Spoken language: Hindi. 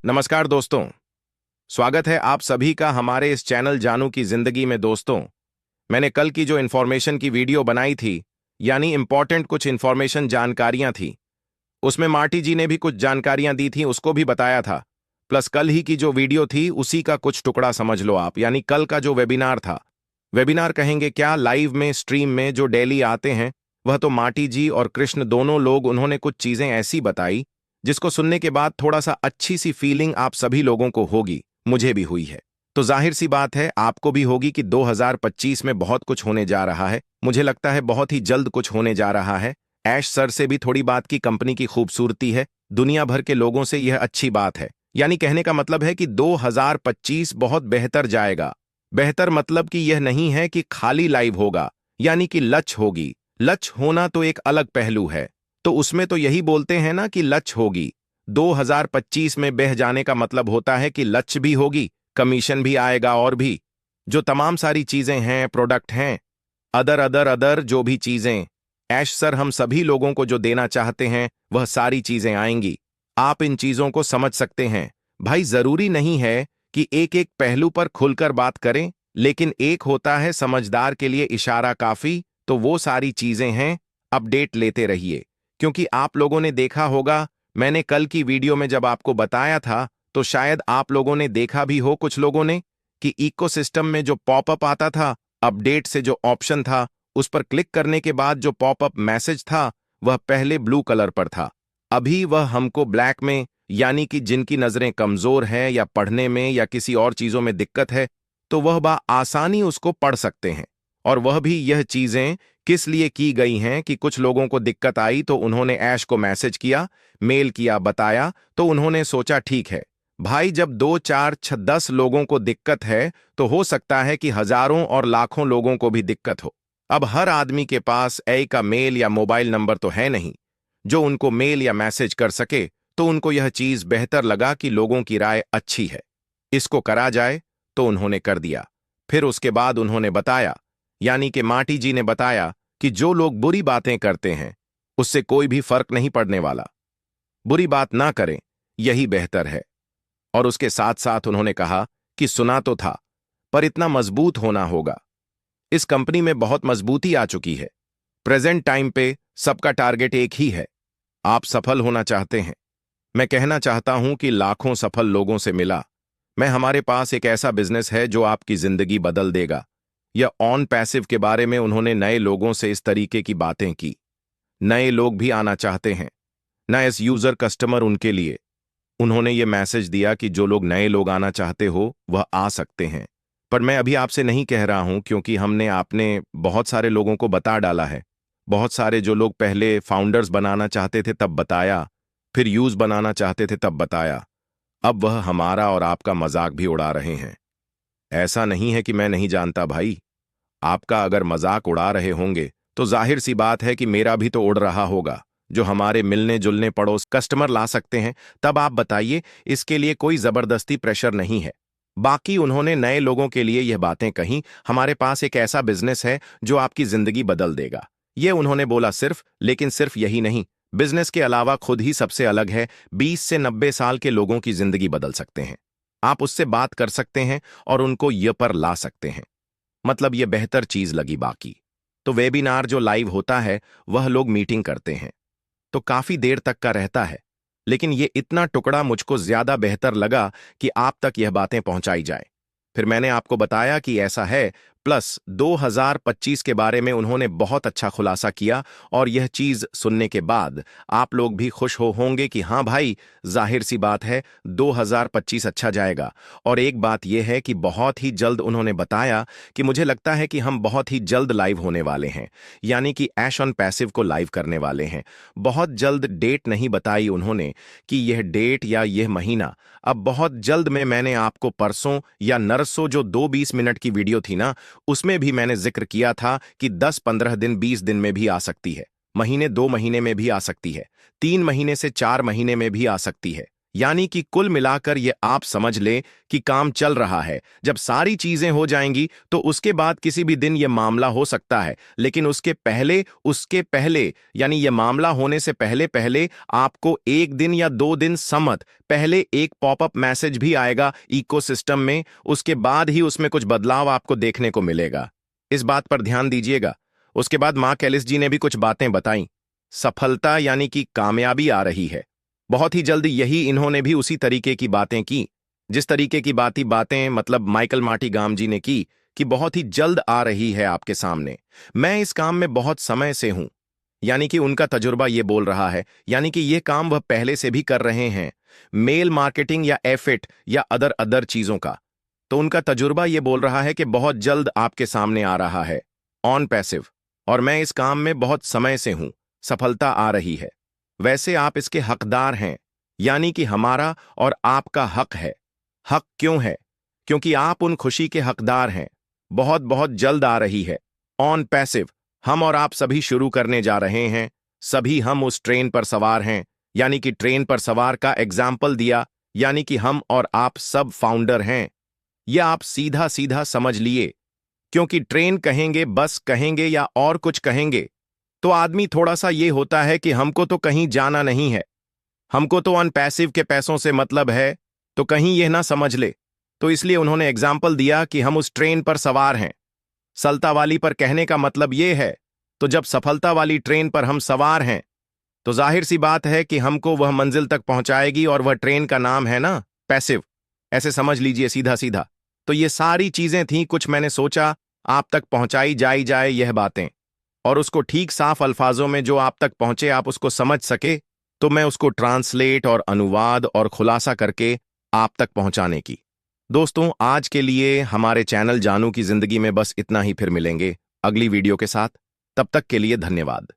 नमस्कार दोस्तों। स्वागत है आप सभी का हमारे इस चैनल जानू की जिंदगी में। दोस्तों, मैंने कल की जो इन्फॉर्मेशन की वीडियो बनाई थी, यानी इंपॉर्टेंट कुछ इन्फॉर्मेशन जानकारियां थी, उसमें मार्टी जी ने भी कुछ जानकारियां दी थी, उसको भी बताया था। प्लस कल ही की जो वीडियो थी उसी का कुछ टुकड़ा समझ लो आप, यानी कल का जो वेबिनार था। वेबिनार कहेंगे क्या, लाइव में स्ट्रीम में जो डेली आते हैं, वह तो मार्टी जी और कृष्ण दोनों लोग, उन्होंने कुछ चीजें ऐसी बताई जिसको सुनने के बाद थोड़ा सा अच्छी सी फीलिंग आप सभी लोगों को होगी। मुझे भी हुई है, तो जाहिर सी बात है आपको भी होगी कि 2025 में बहुत कुछ होने जा रहा है। मुझे लगता है बहुत ही जल्द कुछ होने जा रहा है। ऐश सर से भी थोड़ी बात की, कंपनी की खूबसूरती है, दुनिया भर के लोगों से यह अच्छी बात है। यानी कहने का मतलब है कि 2025 बहुत बेहतर जाएगा। बेहतर मतलब कि यह नहीं है कि खाली लाइव होगा, यानी कि लच होगी। लच होना तो एक अलग पहलू है, तो उसमें तो यही बोलते हैं ना कि लच होगी। 2025 में बह जाने का मतलब होता है कि लच भी होगी, कमीशन भी आएगा, और भी जो तमाम सारी चीजें हैं, प्रोडक्ट हैं, अदर अदर अदर जो भी चीजें ऐश सर हम सभी लोगों को जो देना चाहते हैं, वह सारी चीजें आएंगी। आप इन चीजों को समझ सकते हैं। भाई जरूरी नहीं है कि एक एक पहलू पर खुलकर बात करें, लेकिन एक होता है समझदार के लिए इशारा काफी। तो वो सारी चीजें हैं, अपडेट लेते रहिए। क्योंकि आप लोगों ने देखा होगा, मैंने कल की वीडियो में जब आपको बताया था, तो शायद आप लोगों ने देखा भी हो, कुछ लोगों ने, कि इकोसिस्टम में जो पॉपअप आता था, अपडेट से जो ऑप्शन था, उस पर क्लिक करने के बाद जो पॉपअप मैसेज था, वह पहले ब्लू कलर पर था। अभी वह हमको ब्लैक में, यानी कि जिनकी नजरें कमजोर हैं या पढ़ने में या किसी और चीजों में दिक्कत है, तो वह आसानी उसको पढ़ सकते हैं। और वह भी यह चीजें किस लिए की गई हैं कि कुछ लोगों को दिक्कत आई तो उन्होंने ऐश को मैसेज किया, मेल किया, बताया, तो उन्होंने सोचा ठीक है भाई, जब 2 4 6 10 लोगों को दिक्कत है तो हो सकता है कि हजारों और लाखों लोगों को भी दिक्कत हो। अब हर आदमी के पास ए का मेल या मोबाइल नंबर तो है नहीं जो उनको मेल या मैसेज कर सके, तो उनको यह चीज बेहतर लगा कि लोगों की राय अच्छी है, इसको करा जाए, तो उन्होंने कर दिया। फिर उसके बाद उन्होंने बताया, यानी कि माटी जी ने बताया, कि जो लोग बुरी बातें करते हैं उससे कोई भी फर्क नहीं पड़ने वाला। बुरी बात ना करें, यही बेहतर है। और उसके साथ साथ उन्होंने कहा कि सुना तो था, पर इतना मजबूत होना होगा। इस कंपनी में बहुत मजबूती आ चुकी है। प्रेजेंट टाइम पे सबका टारगेट एक ही है, आप सफल होना चाहते हैं। मैं कहना चाहता हूं कि लाखों सफल लोगों से मिला मैं, हमारे पास एक ऐसा बिजनेस है जो आपकी जिंदगी बदल देगा। यह ऑन पैसिव के बारे में उन्होंने नए लोगों से इस तरीके की बातें की। नए लोग भी आना चाहते हैं, नए यूजर कस्टमर, उनके लिए उन्होंने ये मैसेज दिया कि जो लोग नए लोग आना चाहते हो वह आ सकते हैं। पर मैं अभी आपसे नहीं कह रहा हूं, क्योंकि हमने आपने बहुत सारे लोगों को बता डाला है। बहुत सारे जो लोग पहले फाउंडर्स बनाना चाहते थे तब बताया, फिर यूज बनाना चाहते थे तब बताया, अब वह हमारा और आपका मजाक भी उड़ा रहे हैं। ऐसा नहीं है कि मैं नहीं जानता भाई, आपका अगर मजाक उड़ा रहे होंगे तो जाहिर सी बात है कि मेरा भी तो उड़ रहा होगा। जो हमारे मिलने जुलने पड़ोस कस्टमर ला सकते हैं, तब आप बताइए, इसके लिए कोई जबरदस्ती प्रेशर नहीं है। बाकी उन्होंने नए लोगों के लिए यह बातें कही, हमारे पास एक ऐसा बिजनेस है जो आपकी जिंदगी बदल देगा। ये उन्होंने बोला सिर्फ, लेकिन सिर्फ यही नहीं, बिजनेस के अलावा खुद ही सबसे अलग है। 20 से 90 साल के लोगों की जिंदगी बदल सकते हैं। आप उससे बात कर सकते हैं और उनको ये पर ला सकते हैं। मतलब ये बेहतर चीज लगी। बाकी तो वेबिनार जो लाइव होता है, वह लोग मीटिंग करते हैं तो काफी देर तक का रहता है, लेकिन ये इतना टुकड़ा मुझको ज्यादा बेहतर लगा कि आप तक यह बातें पहुंचाई जाए। फिर मैंने आपको बताया कि ऐसा है। प्लस 2025 के बारे में उन्होंने बहुत अच्छा खुलासा किया, और यह चीज सुनने के बाद आप लोग भी खुश होंगे कि हाँ भाई, जाहिर सी बात है 2025 अच्छा जाएगा। और एक बात यह है कि बहुत ही जल्द उन्होंने बताया कि मुझे लगता है कि हम बहुत ही जल्द लाइव होने वाले हैं, यानी कि ऐश ऑन पैसिव को लाइव करने वाले हैं। बहुत जल्द डेट नहीं बताई उन्होंने कि यह डेट या यह महीना, अब बहुत जल्द में। मैंने आपको परसों या नरसों जो 2-20 मिनट की वीडियो थी ना, उसमें भी मैंने जिक्र किया था कि 10-15 दिन, 20 दिन में भी आ सकती है, महीने 2 महीने में भी आ सकती है, 3 महीने से 4 महीने में भी आ सकती है। यानी कि कुल मिलाकर ये आप समझ ले कि काम चल रहा है। जब सारी चीजें हो जाएंगी तो उसके बाद किसी भी दिन ये मामला हो सकता है, लेकिन उसके पहले यानी ये मामला होने से पहले पहले आपको 1 दिन या 2 दिन समझ पहले एक पॉपअप मैसेज भी आएगा इकोसिस्टम में। उसके बाद ही उसमें कुछ बदलाव आपको देखने को मिलेगा। इस बात पर ध्यान दीजिएगा। उसके बाद मार्क एलिस जी ने भी कुछ बातें बताई। सफलता यानी कि कामयाबी आ रही है। बहुत ही जल्द यही इन्होंने भी उसी तरीके की बातें की, जिस तरीके की बातें मतलब माइकल मार्टिगाम जी ने की, कि बहुत ही जल्द आ रही है आपके सामने। मैं इस काम में बहुत समय से हूं, यानी कि उनका तजुर्बा ये बोल रहा है, यानी कि ये काम वह पहले से भी कर रहे हैं, मेल मार्केटिंग या एफिट या अदर चीजों का। तो उनका तजुर्बा ये बोल रहा है कि बहुत जल्द आपके सामने आ रहा है ऑन पैसिव। और मैं इस काम में बहुत समय से हूं, सफलता आ रही है। वैसे आप इसके हकदार हैं, यानी कि हमारा और आपका हक है। हक क्यों है? क्योंकि आप उन खुशी के हकदार हैं। बहुत बहुत जल्द आ रही है ऑन पैसिव। हम और आप सभी शुरू करने जा रहे हैं। सभी हम उस ट्रेन पर सवार हैं, यानी कि ट्रेन पर सवार का एग्जाम्पल दिया, यानी कि हम और आप सब फाउंडर हैं। यह आप सीधा सीधा समझ लिए। क्योंकि ट्रेन कहेंगे, बस कहेंगे या और कुछ कहेंगे तो आदमी थोड़ा सा ये होता है कि हमको तो कहीं जाना नहीं है, हमको तो अनपैसिव के पैसों से मतलब है, तो कहीं यह ना समझ ले। तो इसलिए उन्होंने एग्जाम्पल दिया कि हम उस ट्रेन पर सवार हैं। सलता वाली पर कहने का मतलब यह है, तो जब सफलता वाली ट्रेन पर हम सवार हैं तो जाहिर सी बात है कि हमको वह मंजिल तक पहुंचाएगी, और वह ट्रेन का नाम है ना पैसिव। ऐसे समझ लीजिए सीधा सीधा। तो ये सारी चीजें थीं, कुछ मैंने सोचा आप तक पहुंचाई जाए यह बातें, और उसको ठीक साफ अल्फाजों में जो आप तक पहुंचे आप उसको समझ सके, तो मैं उसको ट्रांसलेट और अनुवाद और खुलासा करके आप तक पहुंचाने की। दोस्तों, आज के लिए हमारे चैनल जानू की जिंदगी में बस इतना ही। फिर मिलेंगे अगली वीडियो के साथ। तब तक के लिए धन्यवाद।